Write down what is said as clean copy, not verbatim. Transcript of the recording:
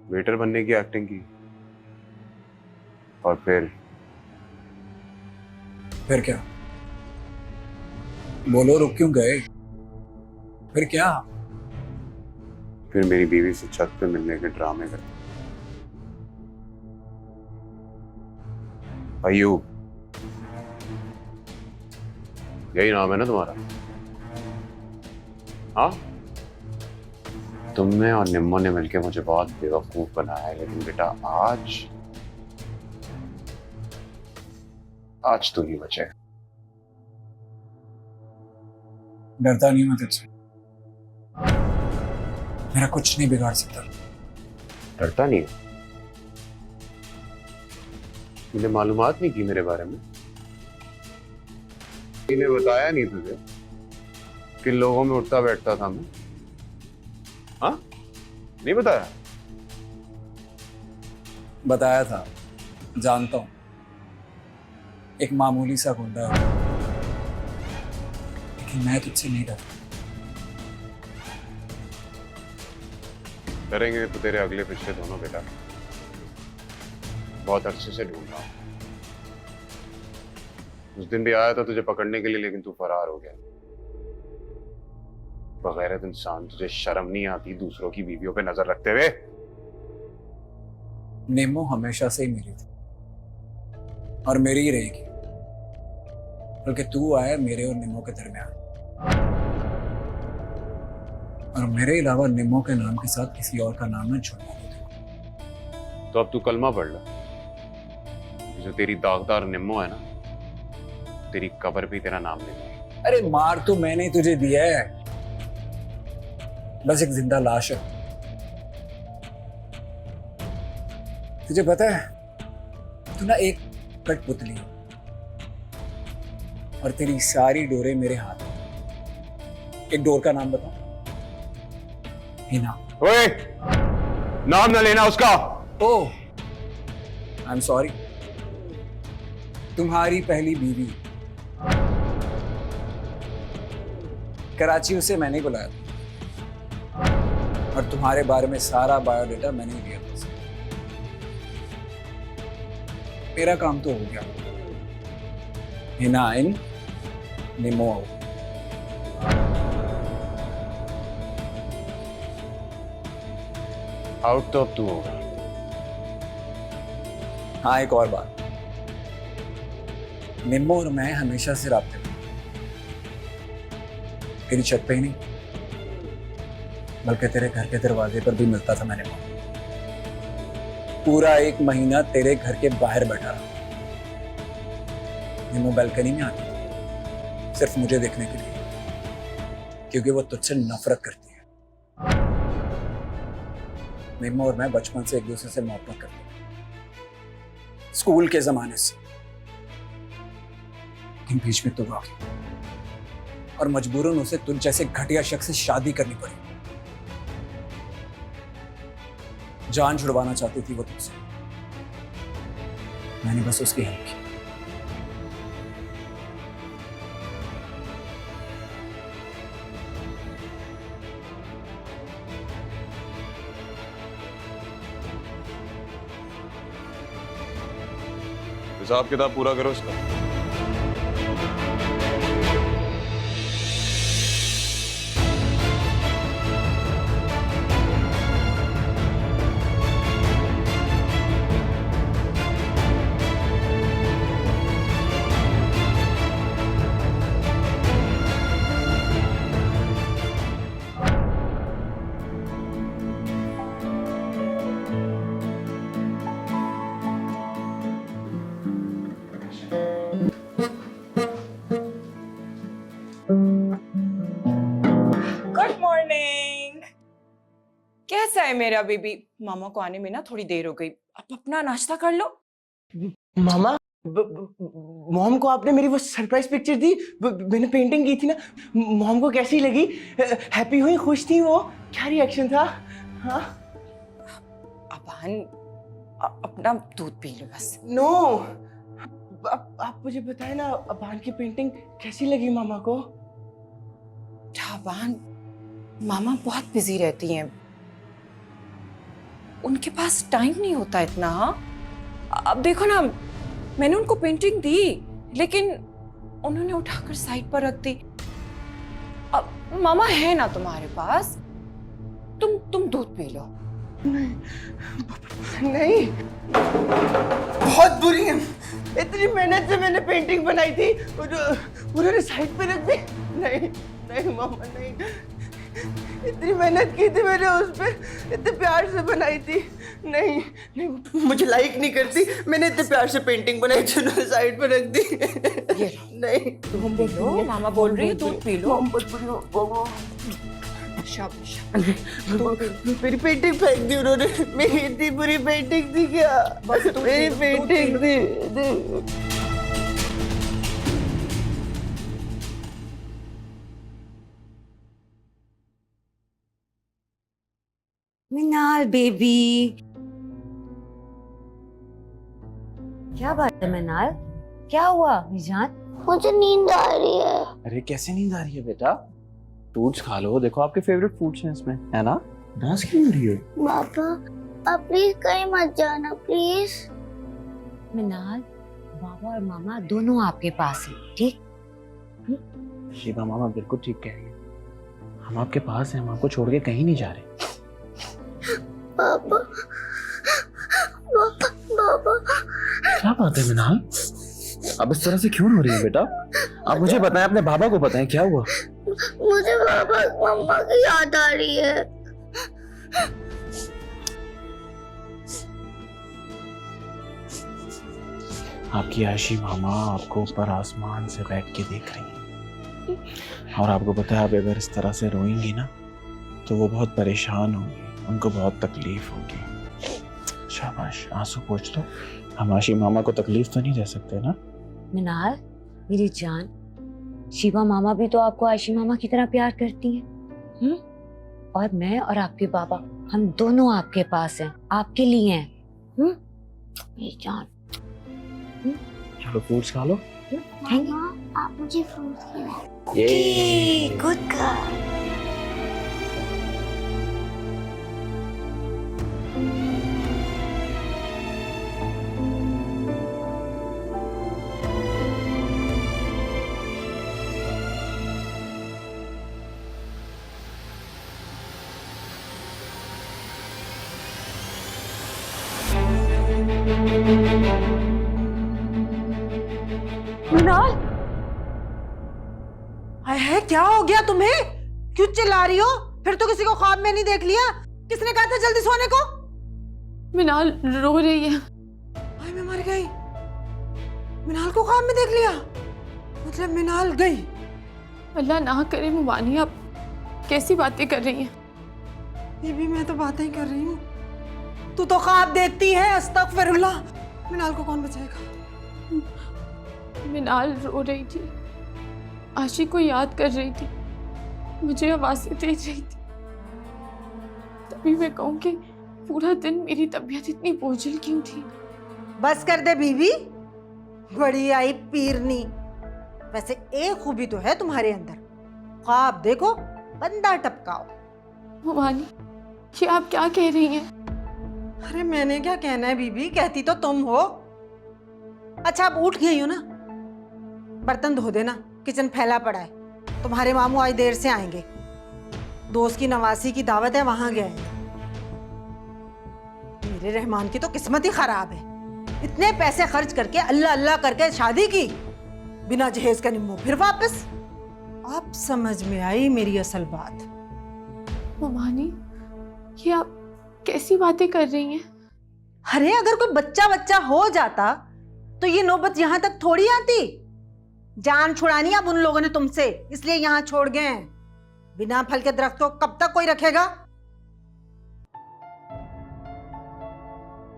Waiter बनने की acting की और फिर क्या? बोलो, रुक क्यों गए? फिर क्या? फिर मेरी बीवी से छत पे मिलने के ड्रामे करते। अयूब, यही नाम है ना तुम्हारा? हाँ। तुमने और निम्मो ने मिलकर मुझे बहुत बेवकूफ बनाया है, लेकिन बेटा आज तू नहीं बचेगा। डरता नहीं मैं तुझसे। मेरा कुछ नहीं बिगाड़ सकता। डरता नहीं है? तूने मालूमात नहीं की मेरे बारे में? मैंने बताया नहीं तुझे किन लोगों में उठता बैठता था मैं? हाँ, नहीं बताया? बताया था, जानता हूं। एक मामूली सा गुंडा है, लेकिन मैं तुझसे नहीं डरता। डरेंगे तो तेरे अगले पिछले दोनों बेटा। बहुत अरसे से ढूंढ रहा हूं। उस दिन भी आया था तुझे पकड़ने के लिए, लेकिन तू फरार हो गया। बगैरत इंसान, तुझे शर्म नहीं आती दूसरों की बीवियों पे नजर रखते हुए? नेमो हमेशा से ही मेरी थी और मेरी ही रहेगी, बल्कि तू आया मेरे और निमो के दरमियान। और मेरे अलावा निमो के नाम के साथ किसी और का नाम न जुड़ना मुझे। तो अब तू कलमा पढ़ ले। जो तेरी दागदार निम्मो है ना, तेरी कब्र भी तेरा नाम लेगी। अरे मार तो मैंने ही तुझे दिया है, बस एक जिंदा लाश है। तुझे पता है, तू ना एक कठपुतली है और तेरी सारी डोरे मेरे हाथ में। एक डोर का नाम बताओ। हिना। ओए, नाम ना लेना उसका। ओह, आई एम सॉरी। तुम्हारी पहली बीवी कराची, उसे मैंने ही बुलाया था और तुम्हारे बारे में सारा बायोडेटा मैंने ही दिया था उसे। मेरा काम तो हो गया। हिना इन, निमो आउट। आउट तो अब तू होगा। हाँ, एक और बात, निम्मो और मैं हमेशा से राब्ते में, तेरी छत पे ही नहीं बल्कि तेरे घर के दरवाजे पर भी मिलता था मैंने। पूरा एक महीना तेरे घर के बाहर बैठा रहा। निम्मो बैल्कनी में आती थी सिर्फ मुझे देखने के लिए, क्योंकि वो तुझसे नफरत करती है। निम्मो और मैं बचपन से एक दूसरे से मोहब्बत करते थे, स्कूल के जमाने से। लेकिन बीच में तू आ गई और मजबूरन उसे तुझ जैसे घटिया शख्स से शादी करनी पड़ी। जान छुड़वाना चाहती थी वो तुझसे, मैंने बस उसकी हेल्प की। हिसाब किताब पूरा करो इसका। Good morning. कैसा है मेरा बेबी? मामा को आने में ना थोड़ी देर हो गई, अब अपना नाश्ता कर लो। मामा, मॉम को आपने मेरी वो सरप्राइज पिक्चर दी, मैंने पेंटिंग की थी ना, मॉम को कैसी लगी? हैप्पी हुई, खुश थी वो? क्या रिएक्शन था? हाँ? अबान, अपना दूध पी लो बस। नो, आप मुझे बताए ना, अबान की पेंटिंग कैसी लगी मामा को? अबान, मामा बहुत बिजी रहती हैं। उनके पास टाइम नहीं होता इतना। हाँ, अब देखो ना, मैंने उनको पेंटिंग दी लेकिन उन्होंने उठाकर साइड पर रख दी। अब मामा है ना तुम्हारे पास, तुम दूध पी लो। नहीं, बहुत बुरी है। इतनी मेहनत से मैंने पेंटिंग बनाई थी, उन्होंने साइड पे रख दी। नहीं नहीं मामा, नहीं, इतनी मेहनत की थी मैंने उस पे, इतने प्यार से बनाई थी। नहीं नहीं, मुझे लाइक नहीं करती। मैंने इतने प्यार से पेंटिंग बनाई थी, उन्होंने साइड पे रख दी। नहीं, तुम पी लो, मामा बोल रही है दूध पी लो। शाबाश। मेरी पेंटिंग फेंक दी उन्होंने। मेरी इतनी बुरी पेंटिंग थी क्या? मेरी पेंटिंग थी। मिनाल बेबी, क्या बात है मिनाल? क्या हुआ मिजान? मुझे नींद आ रही है। अरे कैसे नींद आ रही है बेटा? फ्रूट्स खा लो, देखो आपके फेवरेट फ्रूट्स हैं इसमें, है ना? डांस क्यों हो रही है? पापा, आप प्लीज कहीं मत जाना प्लीज। मिनाल, बाबा और मामा दोनों आपके पास हैं, ठीक? शिवा मामा बिल्कुल ठीक कह रही है, हम आपके पास हैं, हम आपको छोड़ के कहीं नहीं जा रहे। पापा, पापा, क्या बात है मिनाल? अब इस तरह से क्यों रो रही है बेटा? आप मुझे बताएं, अपने बाबा को बताएं, क्या हुआ? मुझे पापा मम्मा की याद आ रही है। आपकी आशी मामा आपको ऊपर आसमान से बैठ के देख रही हैं, और आपको पता है, आप अगर इस तरह से रोएंगी ना तो वो बहुत परेशान होंगी, उनको बहुत तकलीफ होगी। शाबाश, आंसू पोंछ दो। हम आशी मामा को तकलीफ तो नहीं दे सकते ना? मिनाल, मेरी जान, शिवा मामा भी तो आपको आयशी मामा की तरह प्यार करती हैं, और मैं और आपके बाबा, हम दोनों आपके पास हैं, आपके लिए हैं, मेरी जान। चलो फ्रूट्स खा लो। मम्मा, आप मुझे फ्रूट खिलाओ। ये गुड गर्ल। मिनाल, हाय हाय, क्या हो गया तुम्हें? क्यों चिल्ला रही हो? फिर तो किसी को ख्वाब में नहीं देख लिया? किसने कहा था जल्दी सोने को? मिनाल रो रही है। हाय, मैं मर गई। मिनाल को ख्वाब में देख लिया? मतलब मिनाल गई? अल्लाह ना करे मुबानी, आप कैसी बातें कर रही हैं? बीबी, मैं तो बातें ही कर रही हूँ। तू तो ख्वाब देखती है। अस्तगफिरुल्लाह। मिनाल को कौन बचाएगा? मिनाल रो रही थी, आशी को याद कर रही थी, मुझे आवाज़ें दे रही थी। तभी मैं कहूँ कि पूरा दिन मेरी तबीयत इतनी बोझिल क्यों थी? बस कर दे बीबी, बड़ी आई पीरनी। वैसे एक खूबी तो है तुम्हारे अंदर, ख्वाब देखो, बंदा टपकाओ। मुबानी, ये आप क्या कह रही हैं? अरे मैंने क्या कहना है बीबी, कहती तो तुम हो। अच्छा, अब उठ गई हो ना, बर्तन धो देना, किचन फैला पड़ा है। तुम्हारे मामू आज देर से आएंगे, दोस्त की नवासी की दावत है, वहां गए हैं। मेरे रहमान की तो किस्मत ही खराब है, इतने पैसे खर्च करके अल्लाह अल्लाह करके शादी की, बिना जहेज का निम्मो फिर वापस। अब समझ में आई मेरी असल बात। मुबानी, ये आप कैसी बातें कर रही हैं? अरे अगर कोई बच्चा हो जाता तो ये नौबत यहां तक थोड़ी आती। जान छुड़ानी अब उन लोगों ने तुमसे, इसलिए यहां छोड़ गए हैं। बिना फल के दरख्त को कब तक कोई रखेगा?